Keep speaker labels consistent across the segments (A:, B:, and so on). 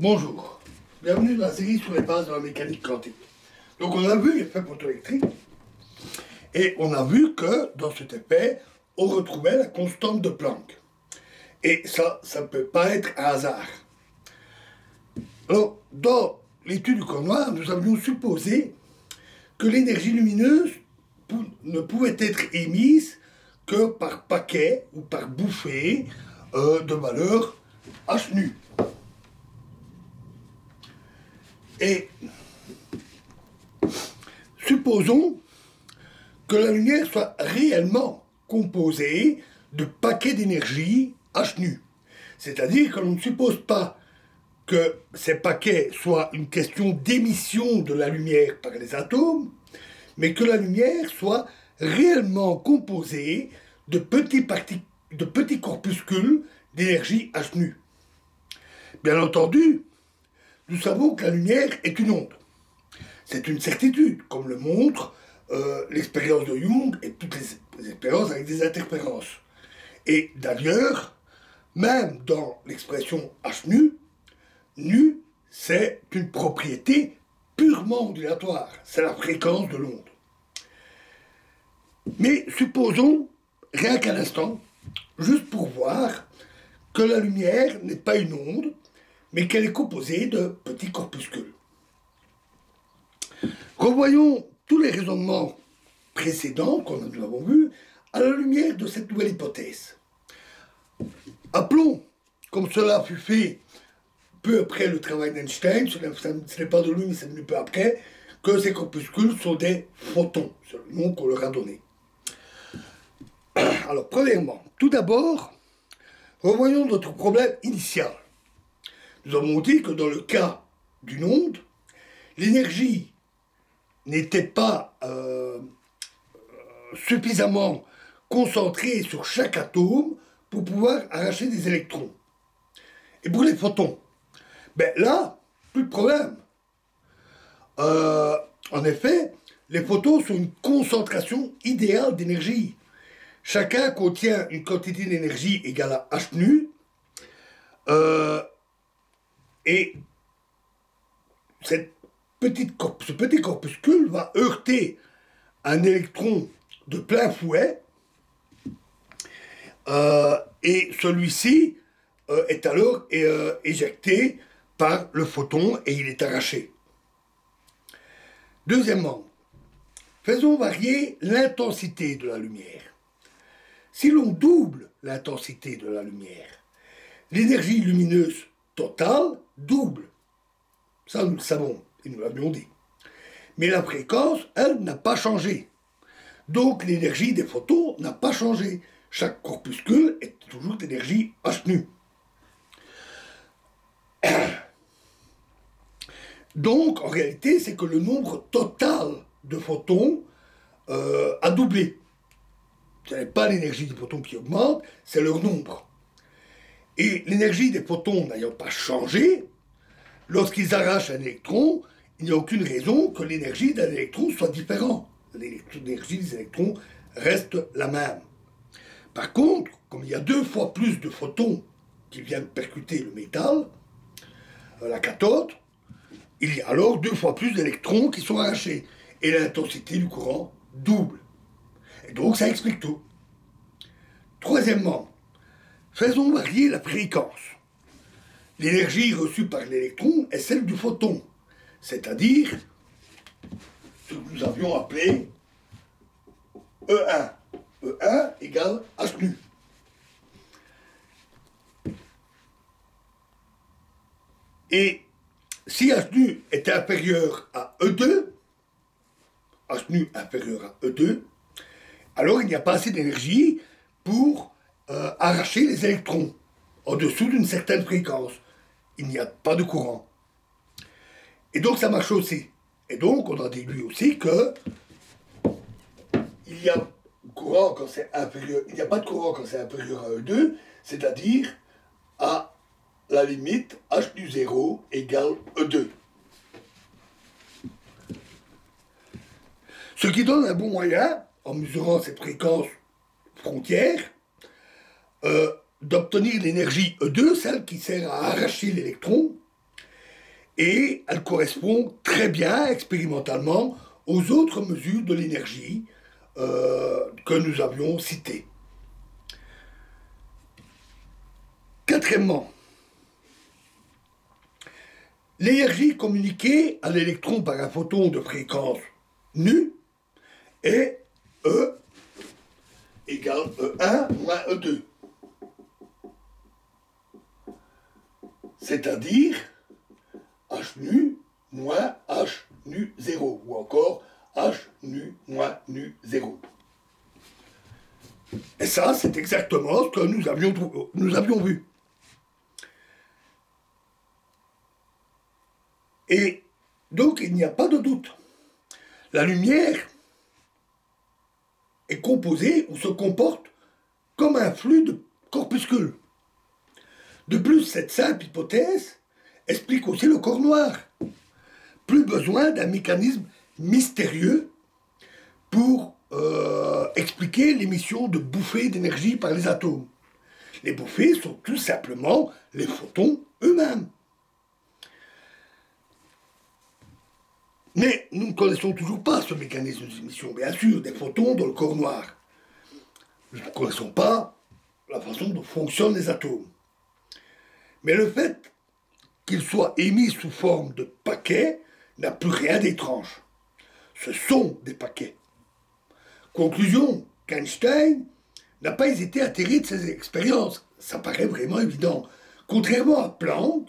A: Bonjour, bienvenue dans la série sur les bases de la mécanique quantique. Donc on a vu l'effet photoélectrique et on a vu que dans cet effet, on retrouvait la constante de Planck. Et ça ne peut pas être un hasard. Alors, dans l'étude du corps noir, nous avions supposé que l'énergie lumineuse ne pouvait être émise que par paquet ou par bouffée de valeur h nu. Et supposons que la lumière soit réellement composée de paquets d'énergie h nu. C'est-à-dire que l'on ne suppose pas que ces paquets soient une question d'émission de la lumière par les atomes, mais que la lumière soit réellement composée de petits corpuscules d'énergie h nu. Bien entendu, nous savons que la lumière est une onde. C'est une certitude, comme le montre l'expérience de Young et toutes les expériences avec des interférences. Et d'ailleurs, même dans l'expression h nu, nu, c'est une propriété purement ondulatoire. C'est la fréquence de l'onde. Mais supposons, rien qu'un instant, juste pour voir que la lumière n'est pas une onde, mais qu'elle est composée de petits corpuscules. Revoyons tous les raisonnements précédents, comme nous l'avons vu, à la lumière de cette nouvelle hypothèse. Appelons, comme cela fut fait peu après le travail d'Einstein, ce n'est pas de lui, mais c'est venu peu après, que ces corpuscules sont des photons, c'est le nom qu'on leur a donné. Alors, premièrement, tout d'abord, revoyons notre problème initial. Nous avons dit que dans le cas d'une onde, l'énergie n'était pas suffisamment concentrée sur chaque atome pour pouvoir arracher des électrons. Et pour les photons, ben là, plus de problème. En effet, les photons sont une concentration idéale d'énergie. Chacun contient une quantité d'énergie égale à h nu, et ce petit corpuscule va heurter un électron de plein fouet, et celui-ci est alors éjecté par le photon et il est arraché. Deuxièmement, faisons varier l'intensité de la lumière. Si l'on double l'intensité de la lumière, l'énergie lumineuse totale double. Ça, nous le savons, et nous l'avions dit. Mais la fréquence, elle, n'a pas changé. Donc, l'énergie des photons n'a pas changé. Chaque corpuscule est toujours d'énergie h nu. Donc, en réalité, c'est que le nombre total de photons a doublé. Ce n'est pas l'énergie des photons qui augmente, c'est leur nombre. Et l'énergie des photons n'ayant pas changé, lorsqu'ils arrachent un électron, il n'y a aucune raison que l'énergie d'un électron soit différente. L'énergie des électrons reste la même. Par contre, comme il y a 2 fois plus de photons qui viennent percuter le métal, la cathode, il y a alors 2 fois plus d'électrons qui sont arrachés. Et l'intensité du courant double. Et donc ça explique tout. Troisièmement, faisons varier la fréquence. L'énergie reçue par l'électron est celle du photon, c'est-à-dire ce que nous avions appelé E1. E1 égale h nu. Et si h nu est inférieur à E2, h nu inférieur à E2, alors il n'y a pas assez d'énergie pour arracher les électrons en dessous d'une certaine fréquence. Il n'y a pas de courant. Et donc ça marche aussi. Et donc on a déduit aussi que il y a courant quand c'est inférieur, il n'y a pas de courant quand c'est inférieur à E2, c'est-à-dire à la limite h du 0 égale E2. Ce qui donne un bon moyen, en mesurant cette fréquence frontière, d'obtenir l'énergie E2, celle qui sert à arracher l'électron, et elle correspond très bien expérimentalement aux autres mesures de l'énergie que nous avions citées. Quatrièmement, l'énergie communiquée à l'électron par un photon de fréquence nu est E égale E1 moins E2. C'est-à-dire H nu moins H nu 0, ou encore H nu moins nu 0. Et ça, c'est exactement ce que nous avions vu. Et donc, il n'y a pas de doute. La lumière est composée ou se comporte comme un flux de corpuscules. De plus, cette simple hypothèse explique aussi le corps noir. Plus besoin d'un mécanisme mystérieux pour expliquer l'émission de bouffées d'énergie par les atomes. Les bouffées sont tout simplement les photons eux-mêmes. Mais nous ne connaissons toujours pas ce mécanisme d'émission, bien sûr, des photons dans le corps noir. Nous ne connaissons pas la façon dont fonctionnent les atomes. Mais le fait qu'ils soient émis sous forme de paquets n'a plus rien d'étrange. Ce sont des paquets. Conclusion, qu'Einstein n'a pas hésité à tirer de ses expériences. Ça paraît vraiment évident. Contrairement à Planck,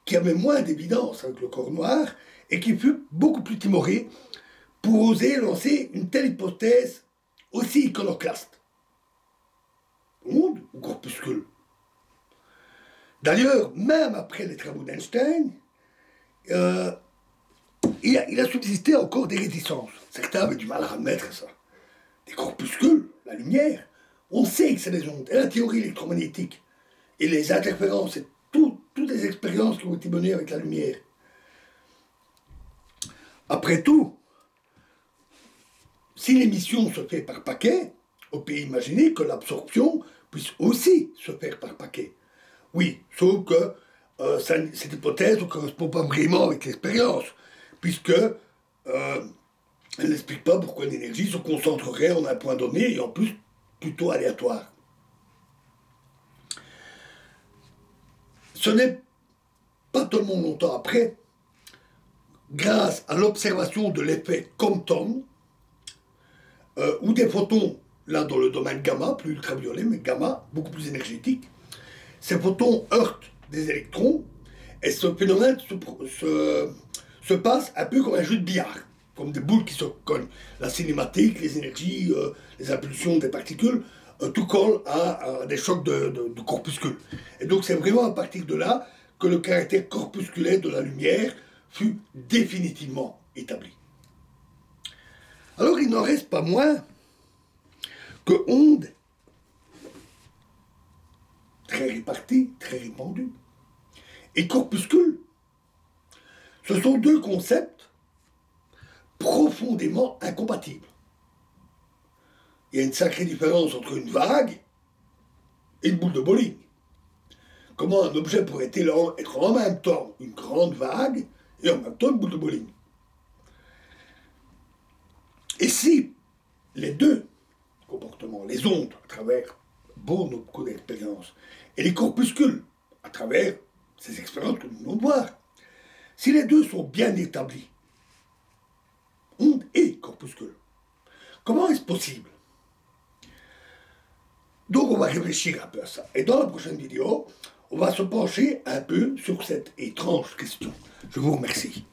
A: qui avait moins d'évidence avec le corps noir et qui fut beaucoup plus timoré pour oser lancer une telle hypothèse aussi iconoclaste. Onde ou corpuscule? D'ailleurs, même après les travaux d'Einstein, il a subsisté encore des réticences. Certains avaient du mal à admettre ça. Des corpuscules, la lumière, on sait que c'est des ondes. Et la théorie électromagnétique, et les interférences, et toutes les expériences qui ont été menées avec la lumière. Après tout, si l'émission se fait par paquet, on peut imaginer que l'absorption puisse aussi se faire par paquet. Oui, sauf que cette hypothèse ne correspond pas vraiment avec l'expérience, puisque elle n'explique pas pourquoi l'énergie se concentrerait en un point donné et en plus plutôt aléatoire. Ce n'est pas tellement longtemps après, grâce à l'observation de l'effet Compton, où des photons, là dans le domaine gamma, plus ultraviolet, mais gamma, beaucoup plus énergétique, ces photons heurtent des électrons, et ce phénomène se passe un peu comme un jeu de billard, comme des boules qui se collent. La cinématique, les énergies, les impulsions des particules, tout colle à des chocs de corpuscules. Et donc c'est vraiment à partir de là que le caractère corpusculaire de la lumière fut définitivement établi. Alors il n'en reste pas moins que ondes très réparties, très répandues, et corpuscules, ce sont deux concepts profondément incompatibles. Il y a une sacrée différence entre une vague et une boule de bowling. Comment un objet pourrait-il être en même temps une grande vague et en même temps une boule de bowling? Et si les deux comportements, les ondes à travers beaucoup d'expériences, et les corpuscules à travers ces expériences que nous venons de voir, si les deux sont bien établis, ondes et corpuscules, comment est-ce possible? Donc on va réfléchir un peu à ça. Et dans la prochaine vidéo, on va se pencher un peu sur cette étrange question. Je vous remercie.